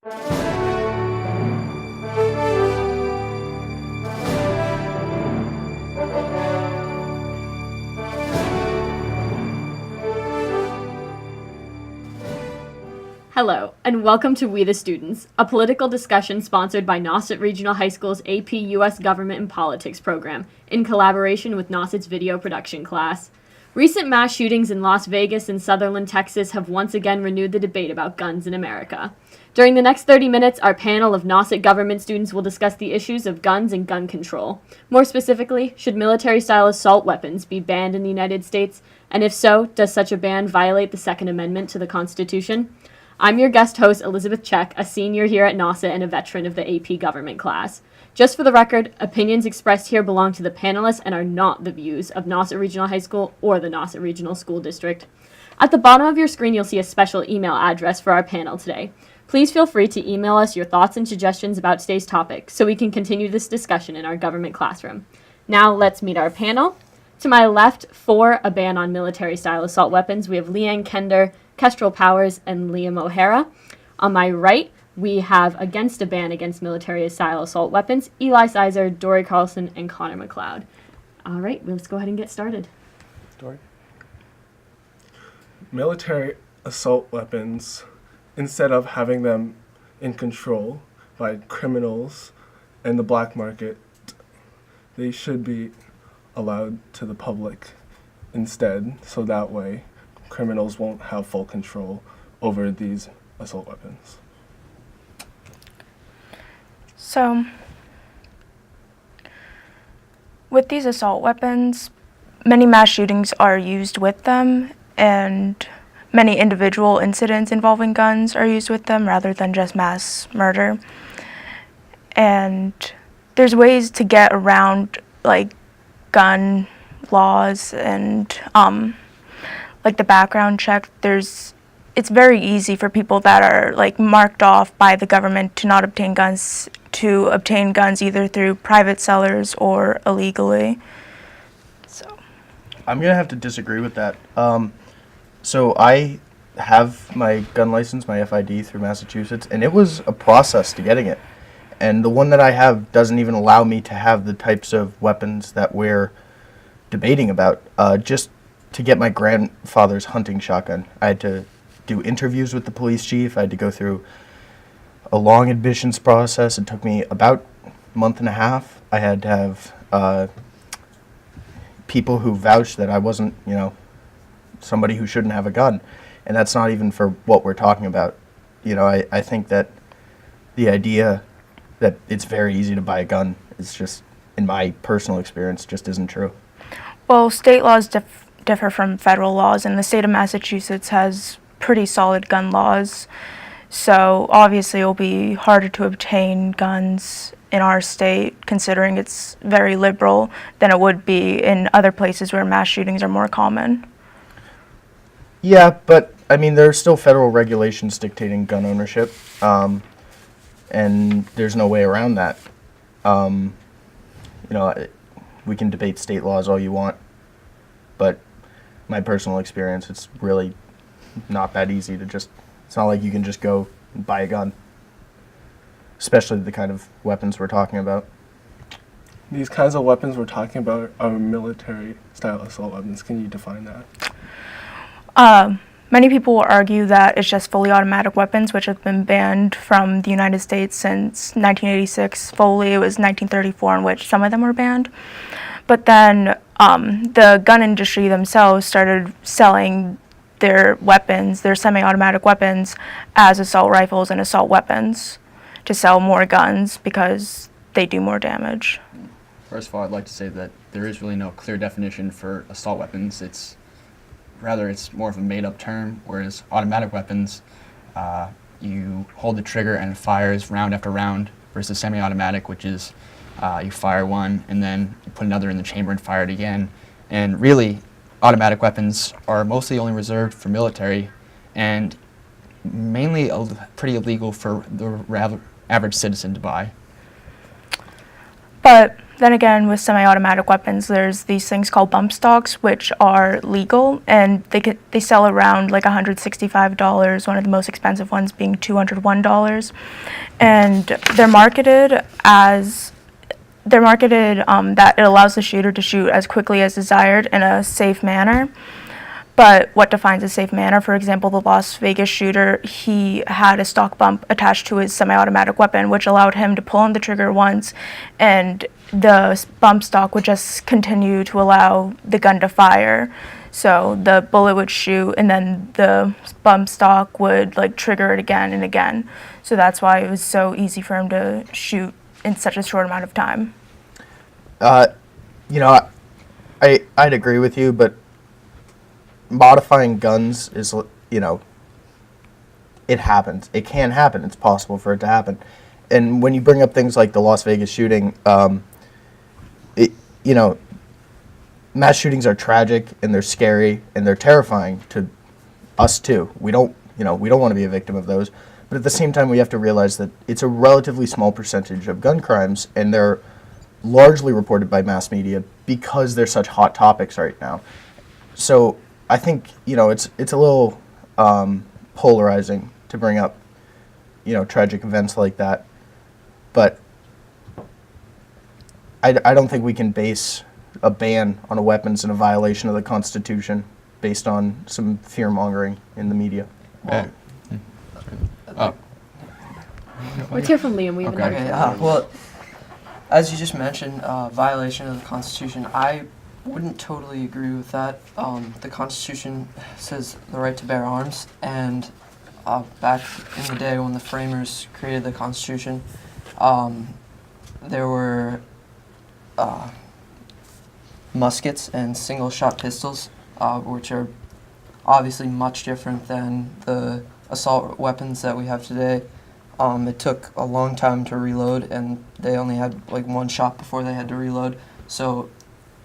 Hello, and welcome to We the Students, a political discussion sponsored by Nauset Regional High School's AP U.S. Government and Politics program, in collaboration with Nauset's video production class. Recent mass shootings in Las Vegas and Sutherland, Texas have once again renewed the debate about guns in America. During the next 30 minutes, our panel of Nauset government students will discuss the issues of guns and gun control. More specifically, should military-style assault weapons be banned in the United States? And if so, does such a ban violate the Second Amendment to the Constitution? I'm your guest host, Elizabeth Check, a senior here at Nauset and a veteran of the AP government class. Just for the record, opinions expressed here belong to the panelists and are not the views of Nauset Regional High School or the Nauset Regional School District. At the bottom of your screen, you'll see a special email address for our panel today. Please feel free to email us your thoughts and suggestions about today's topic so we can continue this discussion in our government classroom. Now let's meet our panel. To my left, for a ban on military-style assault weapons, we have Leanne Kender, Kestrel Powers, and Liam O'Hara. On my right, we have against a ban against military-style assault weapons, Eli Sizer, Dory Carlson, and Connor McLeod. All right, let's go ahead and get started. Dory? Military assault weapons, instead of having them in control by criminals and the black market, they should be allowed to the public instead, so that way criminals won't have full control over these assault weapons. So, with these assault weapons, many mass shootings are used with them, and many individual incidents involving guns are used with them rather than just mass murder. And there's ways to get around, like, gun laws and like the background check. It's very easy for people that are like marked off by the government to not obtain guns to obtain guns either through private sellers or illegally. So I'm gonna have to disagree with that. So I have my gun license, my FID, through Massachusetts, and it was a process to getting it. And the one that I have doesn't even allow me to have the types of weapons that we're debating about. Just to get my grandfather's hunting shotgun, I had to do interviews with the police chief. I had to go through a long admissions process. It took me about a month and a half. I had to have people who vouched that I wasn't, somebody who shouldn't have a gun. And that's not even for what we're talking about. I think that the idea that it's very easy to buy a gun is just, in my personal experience, just isn't true. Well, state laws differ from federal laws, and the state of Massachusetts has pretty solid gun laws. So obviously it will be harder to obtain guns in our state, considering it's very liberal, than it would be in other places where mass shootings are more common. Yeah, but I mean, there are still federal regulations dictating gun ownership, and there's no way around that. We can debate state laws all you want, but my personal experience, it's really not that easy to just, it's not like you can just go and buy a gun, especially the kind of weapons we're talking about. These kinds of weapons we're talking about are military-style assault weapons. Can you define that? Many people will argue that it's just fully automatic weapons, which have been banned from the United States since 1986. Fully, it was 1934 in which some of them were banned. But then the gun industry themselves started selling their weapons, their semi-automatic weapons, as assault rifles and assault weapons to sell more guns because they do more damage. First of all, I'd like to say that there is really no clear definition for assault weapons. It's more of a made-up term, whereas automatic weapons, you hold the trigger and it fires round after round, versus semi-automatic, which is you fire one and then you put another in the chamber and fire it again. And really, automatic weapons are mostly only reserved for military and mainly pretty illegal for the average citizen to buy. But then again, with semi-automatic weapons, there's these things called bump stocks, which are legal, and they sell around like $165. One of the most expensive ones being $201, and they're marketed that it allows the shooter to shoot as quickly as desired in a safe manner. But what defines a safe manner? For example, the Las Vegas shooter, he had a stock bump attached to his semi-automatic weapon, which allowed him to pull on the trigger once, and the bump stock would just continue to allow the gun to fire. So the bullet would shoot, and then the bump stock would like trigger it again and again. So that's why it was so easy for him to shoot in such a short amount of time. You know, I'd agree with you, but modifying guns is, you know, it happens. It can happen. It's possible for it to happen. And when you bring up things like the Las Vegas shooting, you know, mass shootings are tragic and they're scary and they're terrifying to us too. We don't want to be a victim of those. But at the same time, we have to realize that it's a relatively small percentage of gun crimes, and they're largely reported by mass media because they're such hot topics right now. So I think, you know, it's a little polarizing to bring up, you know, tragic events like that. But I don't think we can base a ban on weapons in a violation of the Constitution based on some fear-mongering in the media. Well, oh. Let's hear from Liam. We have Okay. another. Okay, well, as you just mentioned, violation of the Constitution, I wouldn't totally agree with that. The Constitution says the right to bear arms, and back in the day when the framers created the Constitution, there were muskets and single-shot pistols, which are obviously much different than the assault weapons that we have today. It took a long time to reload, and they only had like one shot before they had to reload. So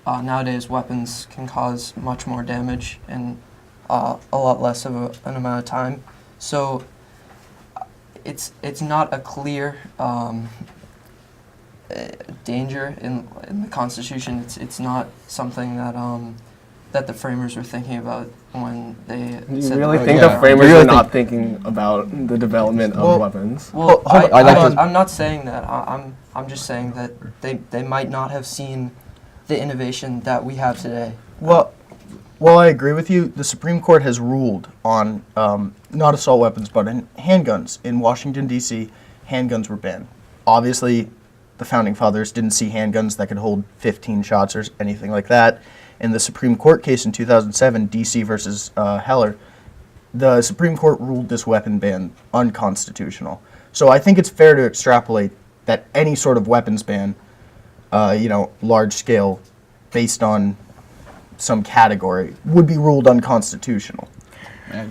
nowadays, weapons can cause much more damage in a lot less of an amount of time. So it's not a clear danger in the Constitution. It's not something that that the framers were thinking about when they You said really the think right the to framers really are think- not thinking about the development Well- of weapons? Well, Hold on, I'd like to- I'm not saying that. I'm just saying that they might not have seen the innovation that we have today. Well, I agree with you. The Supreme Court has ruled on not assault weapons, but in handguns. In Washington, D.C., handguns were banned. Obviously, the Founding Fathers didn't see handguns that could hold 15 shots or anything like that. In the Supreme Court case in 2007, D.C. versus Heller, the Supreme Court ruled this weapon ban unconstitutional. So I think it's fair to extrapolate that any sort of weapons ban, large scale, based on some category, would be ruled unconstitutional. May I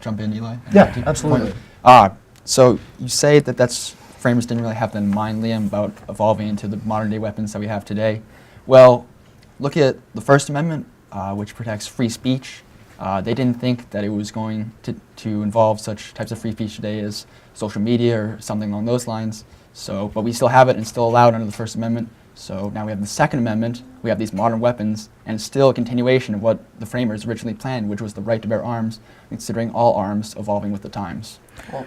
jump in, Eli? Yeah, absolutely. So you say that framers didn't really have that in mind, Liam, about evolving into the modern day weapons that we have today. Well, look at the First Amendment, which protects free speech. They didn't think that it was going to involve such types of free speech today as social media or something along those lines. So, but we still have it and still allowed under the First Amendment. So now we have the Second Amendment, we have these modern weapons, and it's still a continuation of what the framers originally planned, which was the right to bear arms, considering all arms evolving with the times.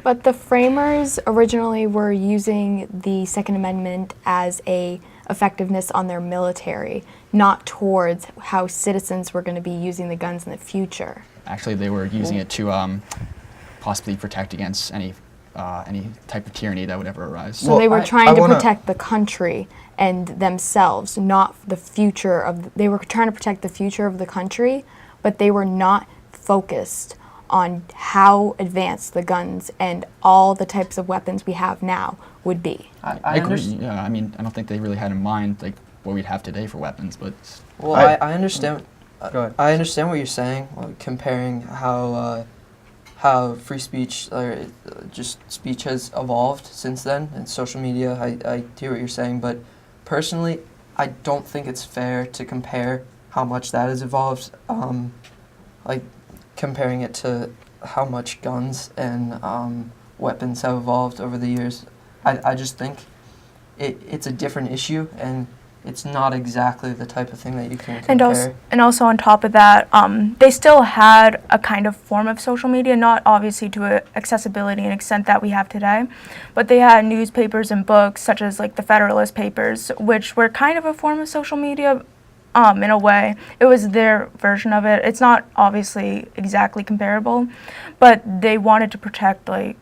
But the framers originally were using the Second Amendment as a effectiveness on their military, not towards how citizens were going to be using the guns in the future. Actually, they were using it to possibly protect against any type of tyranny that would ever arise. So they were I trying to wanna- protect the country and themselves, not the future of. They were trying to protect the future of the country, but they were not focused on how advanced the guns and all the types of weapons we have now would be. I agree. Yeah, I mean, I don't think they really had in mind like what we'd have today for weapons, but Well, I understand. Go ahead. I understand what you're saying, comparing how free speech or just speech has evolved since then, and social media. I hear what you're saying, but personally, I don't think it's fair to compare how much that has evolved, like comparing it to how much guns and weapons have evolved over the years. I just think it's a different issue, and it's not exactly the type of thing that you can compare. And also on top of that, they still had a kind of form of social media, not obviously to a accessibility and extent that we have today, but they had newspapers and books such as like the Federalist Papers, which were kind of a form of social media. In a way, it was their version of it. It's not obviously exactly comparable, but they wanted to protect like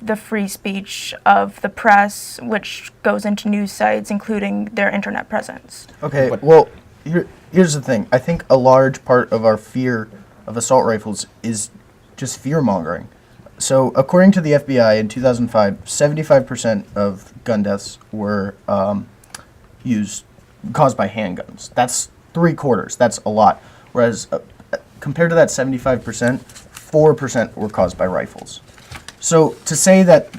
the free speech of the press, which goes into news sites, including their internet presence. Okay, well, here's the thing. I think a large part of our fear of assault rifles is just fear-mongering. So, according to the FBI in 2005, 75% of gun deaths were caused by handguns. That's 3/4. That's a lot. Whereas, compared to that 75%, 4% were caused by rifles. So to say that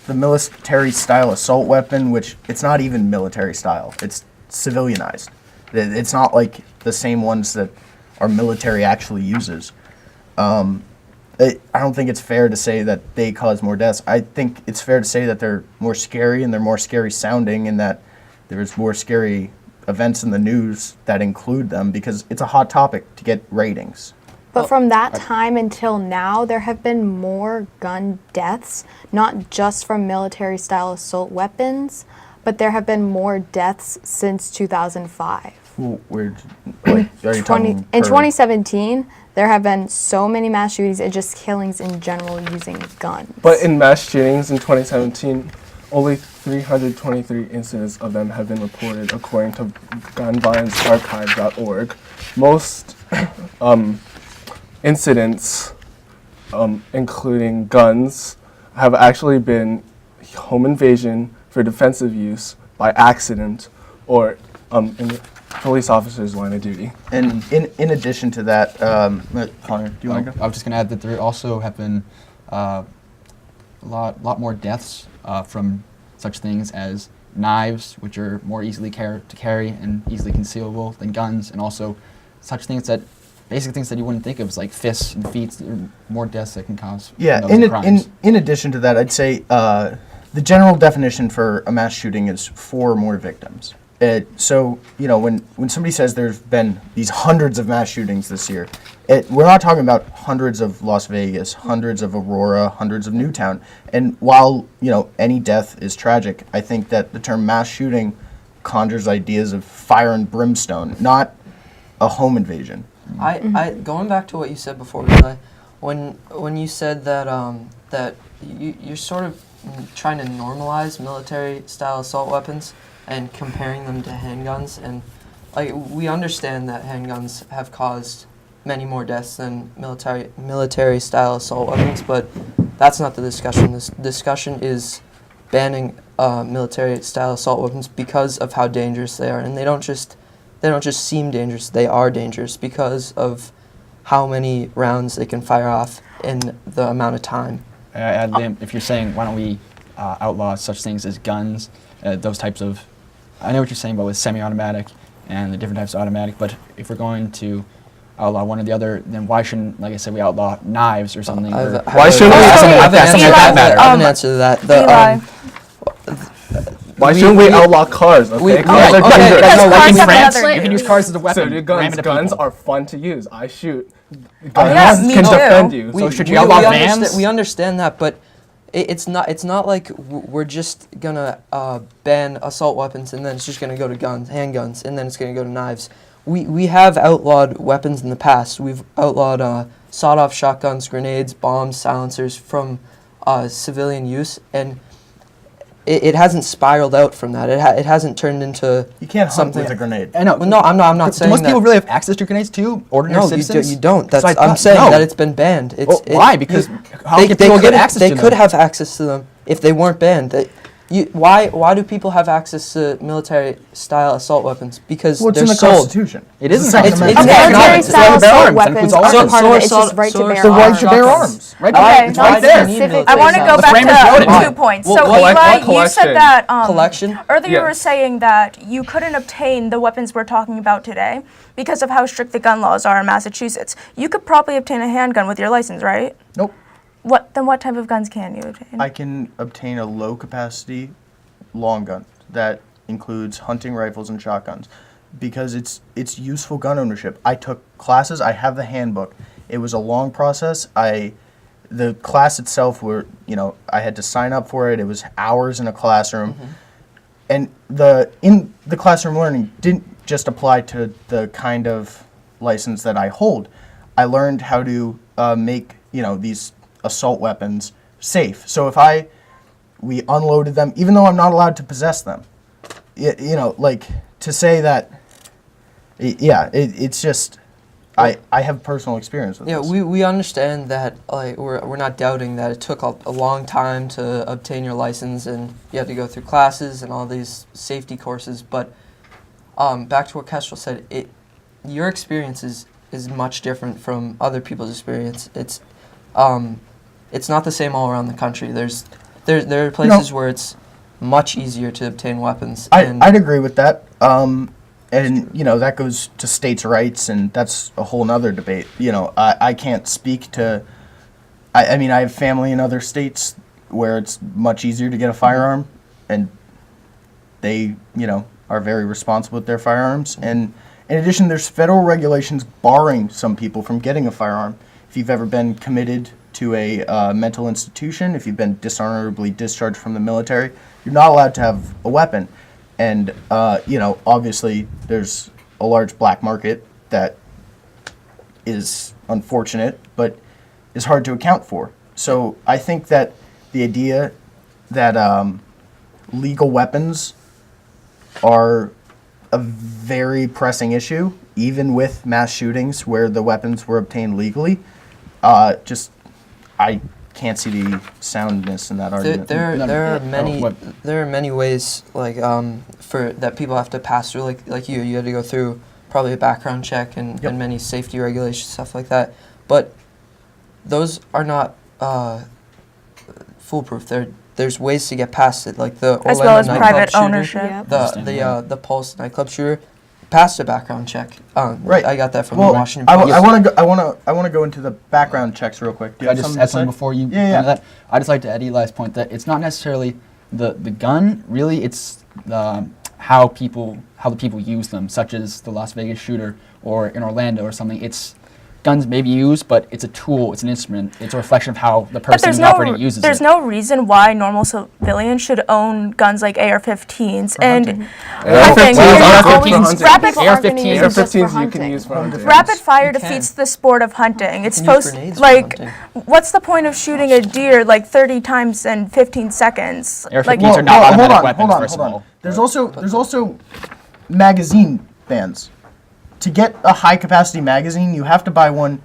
the military-style assault weapon, which it's not even military style, it's civilianized. It's not like the same ones that our military actually uses. I don't think it's fair to say that they cause more deaths. I think it's fair to say that they're more scary and they're more scary sounding, and that there's more scary events in the news that include them because it's a hot topic to get ratings. But from that time until now, there have been more gun deaths, not just from military-style assault weapons, but there have been more deaths since 2005. In In 2017, there have been so many mass shootings and just killings in general using guns. But in mass shootings in 2017, only 323 incidents of them have been reported, according to gunviolencearchive.org. Most incidents, including guns, have actually been home invasion for defensive use by accident or in the police officer's line of duty. And in addition to that, Connor, do you want to go? I was just going to add that there also have been a lot more deaths from such things as knives, which are more easily to carry and easily concealable than guns, and also such things that basic things that you wouldn't think of, like fists and feet. There are more deaths that can cause. Yeah. In addition to that, I'd say the general definition for a mass shooting is 4 or more victims. So when somebody says there's been these hundreds of mass shootings this year, we're not talking about hundreds of Las Vegas, hundreds of Aurora, hundreds of Newtown. And while any death is tragic, I think that the term mass shooting conjures ideas of fire and brimstone, not a home invasion. I going back to what you said before, Eli, when you said that that you're sort of trying to normalize military-style assault weapons and comparing them to handguns, and like we understand that handguns have caused many more deaths than military-style assault weapons, but that's not the discussion. This discussion is banning military-style assault weapons because of how dangerous they are, and they don't just seem dangerous, they are dangerous because of how many rounds they can fire off in the amount of time. If you're saying, why don't we outlaw such things as guns, those types of, I know what you're saying about with semi-automatic and the different types of automatic, but if we're going to outlaw one or the other, then why shouldn't, like I said, we outlaw knives or something? Why shouldn't we? I have an answer to that. Eli. Why shouldn't we outlaw cars? Okay, cars are dangerous. Cars in have France, another- you can use cars as a weapon. So do ram guns. into Guns people. are fun to use. I shoot. yeah, Guns me can too. defend you. So should you outlaw vans? We understand that, but it's not like we're just gonna ban assault weapons and then it's just gonna go to handguns, and then it's gonna go to knives. We have outlawed weapons in the past. We've outlawed sawed-off shotguns, grenades, bombs, silencers from civilian use, and it hasn't spiraled out from that. It hasn't turned into You can't hunt something with a grenade. I know. Well, no, I'm not saying Do most that. people really have access to grenades too? Ordinary No, citizens? you don't. So I I'm thought- saying no. that it's been banned. Why? Because how they can people get access they to them? could have access to them if they weren't banned. Why do people have access to military-style assault weapons? Because Well, it's they're in the sold. Constitution. It isn't It's- Second it's- Amendment. it's not- Military-style It's right to bear assault arms. That includes weapons all are weapons. part of it. It's So- just right to so- bear so The right arms. to bear arms. Right, Okay, it's not right there. specific. I want to go The back framers wrote to it. 2 points. Well, So well, Eli, you collection. said that Collection? earlier you were Yes. saying that you couldn't obtain the weapons we're talking about today because of how strict the gun laws are in Massachusetts. You could probably obtain a handgun with your license, right? Nope. Then what type of guns can you obtain? I can obtain a low capacity long gun. that includes hunting rifles and shotguns because it's useful gun ownership. I took classes. I have the handbook. It was a long process. The class itself I had to sign up for it. It was hours in a classroom. And in the classroom learning didn't just apply to the kind of license that I hold. I learned how to make these assault weapons safe. So if we unloaded them, even though I'm not allowed to possess them, to say that, it's just. I have personal experience with this. Yeah, we understand that. We're not doubting that it took a long time to obtain your license, and you had to go through classes and all these safety courses. But back to what Kestrel said, your experience is much different from other people's experience. It's not the same all around the country. There are places where it's much easier to obtain weapons. I'd agree with that. And, that goes to states' rights, and that's a whole nother debate. I can't speak to... I have family in other states where it's much easier to get a firearm, and they, are very responsible with their firearms. And in addition, there's federal regulations barring some people from getting a firearm. If you've ever been committed to a mental institution, if you've been dishonorably discharged from the military, you're not allowed to have a weapon. And, obviously there's a large black market that is unfortunate, but is hard to account for. So I think that the idea that legal weapons are a very pressing issue, even with mass shootings where the weapons were obtained legally, I can't see the soundness in that argument. There are many ways for that people have to pass through. Like you had to go through probably a background check and many safety regulations, stuff like that. But those are not foolproof. There's ways to get past it, like the Orlando as well as nightclub private shooter, ownership. the Pulse nightclub shooter passed a background check. Right. I got that from Well, the Washington I Post. want to go into the background checks real quick. Do you I have just something add to something say? before you Yeah. that? I just like to add Eli's point that it's not necessarily the gun. Really, it's how the people use them, such as the Las Vegas shooter or in Orlando or something. It's guns may be used, but it's a tool, it's an instrument, it's a reflection of how the person who's operating it uses there's it. no reason why normal civilians should own guns like AR-15s and hunting. hunting. AR-15s you can use for hunting. Rapid fire You can. defeats the sport of hunting. It's You can use supposed grenades for like hunting. what's the point of shooting a deer like 30 times in 15 seconds? AR-15s Like are not automatic weapons, hold on, first hold of on. all. There's also magazine bans. To get a high capacity magazine, you have to buy one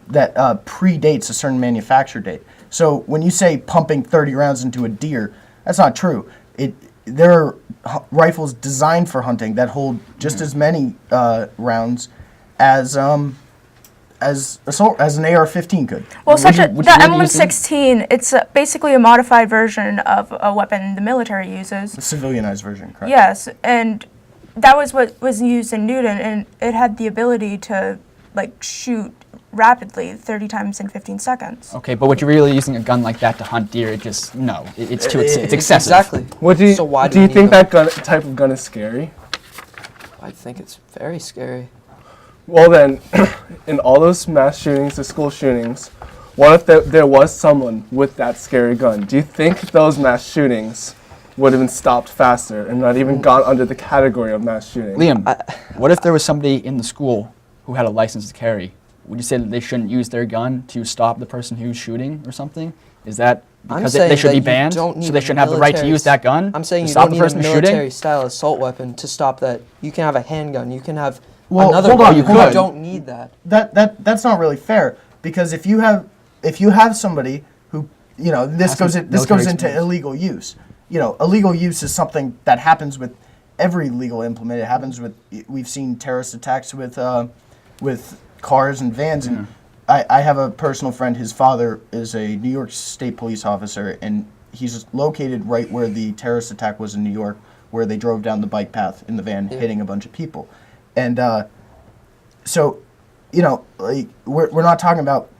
that predates a certain manufacture date. So when you say pumping 30 rounds into a deer, that's not true. There are rifles designed for hunting that hold just as many rounds as an AR-15 could. well, Would you the really use them? M16, it's basically a modified version of a weapon the military uses. The civilianized version, correct? Yes, and that was what was used in Newton, and it had the ability to shoot rapidly 30 times in 15 seconds. Okay, but would you really using a gun like that to hunt deer? It's excessive. Exactly. So why do you think that type of gun is scary? I think it's very scary. Well then, in all those mass shootings, the school shootings, what if there was someone with that scary gun? Do you think those mass shootings would have been stopped faster and not even gone under the category of mass shooting? Liam, what if there was somebody in the school who had a license to carry? Would you say that they shouldn't use their gun to stop the person who's shooting or something? Is that because they should be banned, so they shouldn't have the right to use that gun I'm saying to you stop don't the need a person who's shooting? military-style assault weapon to stop that. You can have a handgun. You can have Well, another hold on, gun. you You could. don't need that. That's not really fair, because if you have somebody who this goes military into experience. illegal use. Illegal use is something that happens with every legal implement. It happens we've seen terrorist attacks with cars and vans, and I have a personal friend. His father is a New York State police officer, and he's located right where the terrorist attack was in New York, where they drove down the bike path in the van, hitting a bunch of people. And so, we're not talking about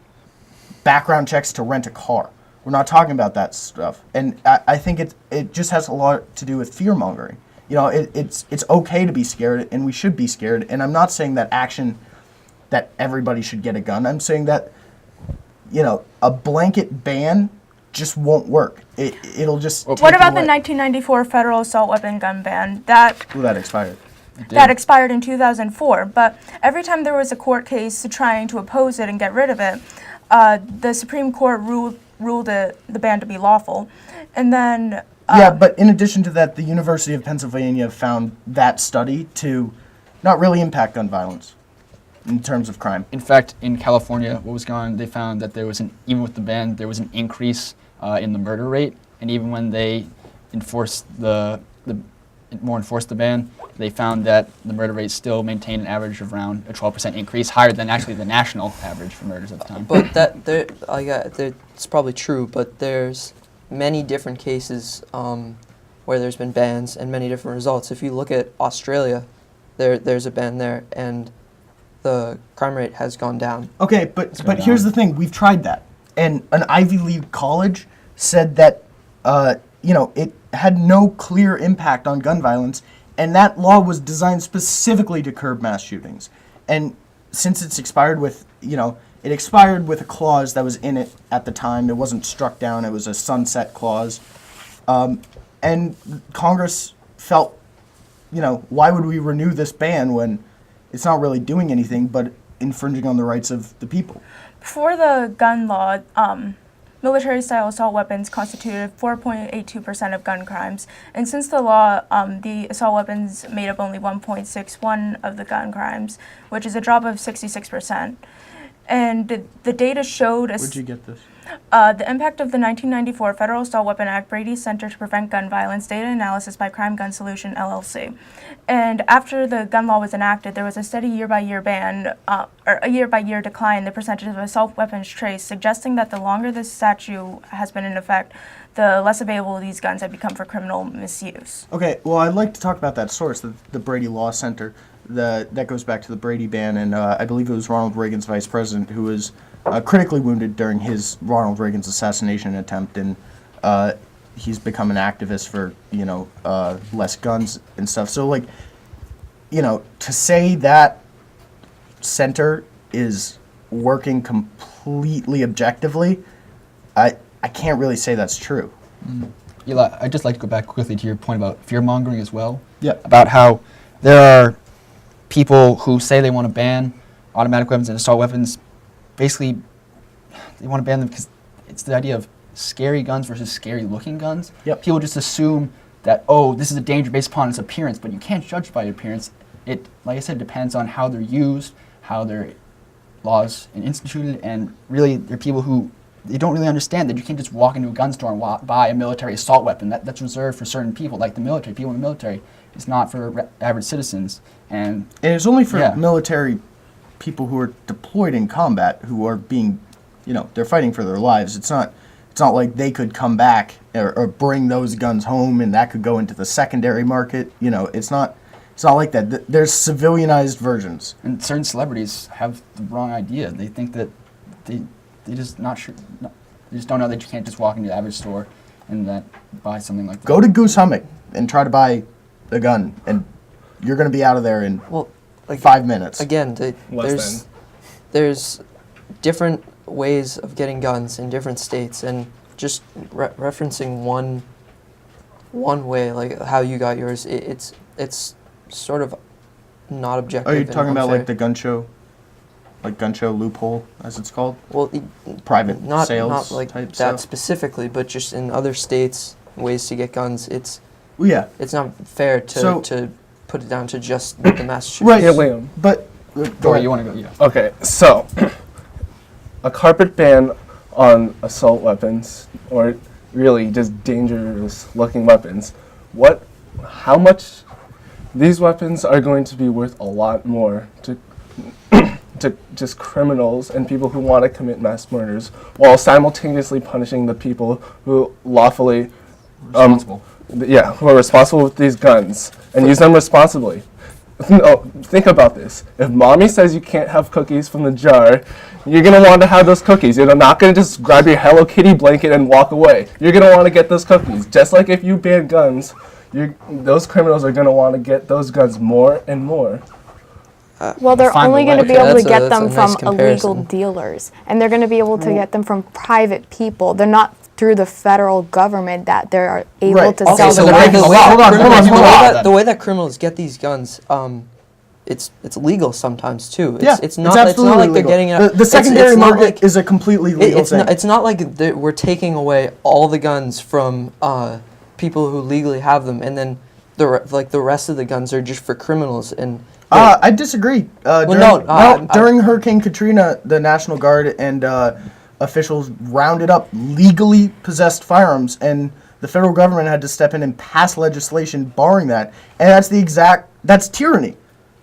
background checks to rent a car. We're not talking about that stuff. And I think it just has a lot to do with fear-mongering. You know, it's okay to be scared, and we should be scared. And I'm not saying that everybody should get a gun. I'm saying that, you know, a blanket ban just won't work. It'll just. What take about the away. 1994 federal assault weapon gun ban? That expired. expired in 2004. But every time there was a court case trying to oppose it and get rid of it, the Supreme Court ruled the ban to be lawful, and then. Yeah, but in addition to that, the University of Pennsylvania found that study to not really impact gun violence in terms of crime. In fact, in California, what was going on, they found that even with the ban, there was an increase in the murder rate, and even when they enforced the ban, they found that the murder rate still maintained an average of around a 12% increase, higher than actually the national average for murders at the time. But it's probably true, but there's many different cases where there's been bans and many different results. If you look at Australia, there's a ban there, and the crime rate has gone down. Okay, but here's the thing: we've tried that, and an Ivy League college said that you know, it had no clear impact on gun violence, and that law was designed specifically to curb mass shootings. And since it's expired with, you know, it expired with a clause that was in it at the time. It wasn't struck down. It was a sunset clause. And Congress felt, you know, why would we renew this ban when it's not really doing anything but infringing on the rights of the people? Before the gun law, military-style assault weapons constituted 4.82% of gun crimes, and since the law, the assault weapons made up only 1.61 of the gun crimes, which is a drop of 66%. And the data showed Where'd you get this? The impact of the 1994 Federal Assault Weapon Act, Brady's Center to Prevent Gun Violence, data analysis by Crime Gun Solution, LLC. And after the gun law was enacted, there was a steady year-by-year ban, or a year-by-year decline in the percentage of assault weapons traced, suggesting that the longer this statute has been in effect, the less available these guns have become for criminal misuse. Okay, well, I'd like to talk about that source, the Brady Law Center. That goes back to the Brady ban, and I believe it was Ronald Reagan's vice president who was critically wounded during his Ronald Reagan's assassination attempt, and he's become an activist for, you know, less guns and stuff. So, like, you know, to say that center is working completely objectively, I can't really say that's true. Eli, I'd just like to go back quickly to your point about fear-mongering as well. Yep. About how there are people who say they want to ban automatic weapons and assault weapons. Basically, they want to ban them because it's the idea of scary guns versus scary-looking guns. Yep. People just assume that, oh, this is a danger based upon its appearance, but you can't judge by appearance. It, like I said, depends on how they're used, how their laws are instituted, and really, there are people who they don't really understand that you can't just walk into a gun store and buy a military assault weapon. That's reserved for certain people, like the military. People in the military. It's not for average citizens. And it's only for yeah. military people who are deployed in combat, who are being, you know, they're fighting for their lives. It's not like they could come back or bring those guns home and that could go into the secondary market. You know, it's not like that. There's civilianized versions. And certain celebrities have the wrong idea. They think that they just not sure. They just don't know that you can't just walk into the average store and buy something like that. Go to Goose Hummock and try to buy a gun, and you're going to be out of there in 5 minutes. Again, there's different ways of getting guns in different states, and just referencing one way, like how you got yours, it's sort of not objective. Are you talking about unfair. like the gun show loophole, as it's called? Well, private not sales like type that stuff? specifically, but just in other states, ways to get guns. It's not fair to put it down to just the Massachusetts. Right, Yeah, Liam. but Or you want to go? Yeah. Okay, so a carpet ban on assault weapons, or really just dangerous looking weapons, how much these weapons are going to be worth a lot more to just criminals and people who want to commit mass murders, while simultaneously punishing the people who lawfully Responsible. who are responsible with these guns and use them responsibly. No, think about this. If mommy says you can't have cookies from the jar, you're going to want to have those cookies. You're not going to just grab your Hello Kitty blanket and walk away. You're going to want to get those cookies. Just like if you ban guns, those criminals are going to want to get those guns more and more. Well, they're Find only the going to way. be able to That's a- get that's them a from nice comparison. illegal dealers, and they're going to be able to get them from private people. They're not through the federal government that they're able Right. to Okay, sell so the they're guns. breaking the law. Hold on, The way that criminals get these guns, it's legal sometimes too. Yeah, It's not like legal. they're getting it. The secondary it's not market like- is a completely legal thing. It's not like we're taking away all the guns from people who legally have them, and then the rest of the guns are just for criminals. And I disagree. During Hurricane Katrina, the National Guard and officials rounded up legally possessed firearms, and the federal government had to step in and pass legislation barring that. And that's tyranny.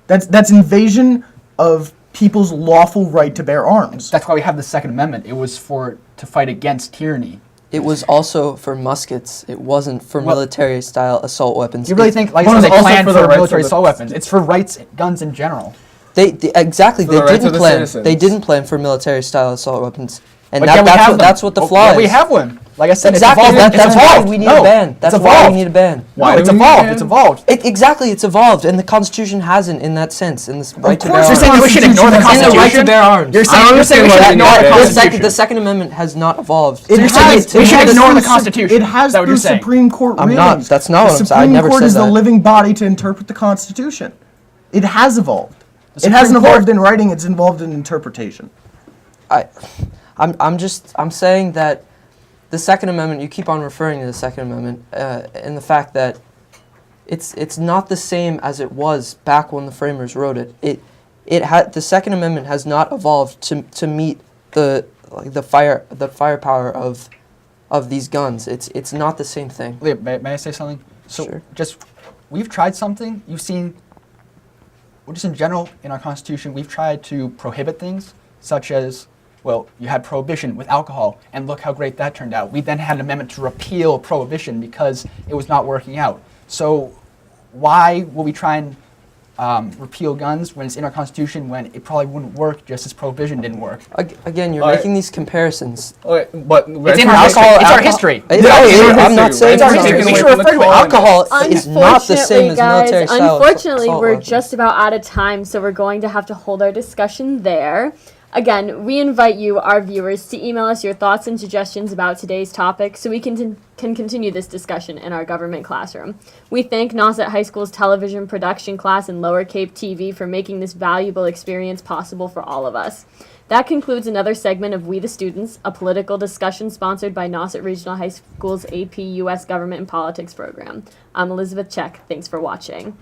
That's invasion of people's lawful right to bear arms. That's why we have the Second Amendment. It was to fight against tyranny. it was also for muskets. It wasn't for military-style assault weapons. You really think, like, Well, they it's also planned for the for rights military of the- assault weapons? It's for guns in general. They exactly For they the rights didn't of the plan. citizens. They didn't plan for military-style assault weapons, and But yet we have them. that's what the Oh, flaw yeah, is. we have one. Like I said, Exactly. it's evolved. That's it's why evolved. we need No, a ban. That's it's why evolved. we need a ban. Why? do It's we need a evolved. ban? It's evolved. Exactly, it's evolved, and the Constitution hasn't in that sense. In this right to bear course You're arms. saying that we should ignore the And the right Constitution? to bear arms. You're saying, I you're saying we should understand ignore why the you need The Constitution? Second Amendment has not evolved. It you're saying has, we should it has ignore the through Constitution. It has Is that what through you're saying? Supreme Court I'm rulings. not- that's not the what I'm saying. I Supreme never Court said is the that. living body to interpret the Constitution. It has evolved. It Supreme hasn't Court- evolved in writing. It's involved in interpretation. I'm saying that the Second Amendment. You keep on referring to the Second Amendment, and the fact that it's not the same as it was back when the framers wrote it. The Second Amendment has not evolved to meet the firepower of these guns. It's not the same thing. Leah, may I say something? So Sure. we've tried something. You've seen, well, just in general, in our Constitution, we've tried to prohibit things, such as, well, you had prohibition with alcohol, and look how great that turned out. We then had an amendment to repeal prohibition because it was not working out. So why will we try and repeal guns when it's in our Constitution when it probably wouldn't work just as prohibition didn't work? Again, you're All right. making these comparisons. Okay, but It's in our alcohol. It's our history. I'm not saying It's our it's history. not. We should refer to it. Alcohol is not the same as military style. Unfortunately, assault we're weapons. just about out of time, so we're going to have to hold our discussion there. Again, we invite you, our viewers, to email us your thoughts and suggestions about today's topic so we can continue this discussion in our government classroom. We thank Nauset High School's television production class and Lower Cape TV for making this valuable experience possible for all of us. That concludes another segment of We the Students, a political discussion sponsored by Nauset Regional High School's AP US Government and Politics program. I'm Elizabeth Check. Thanks for watching.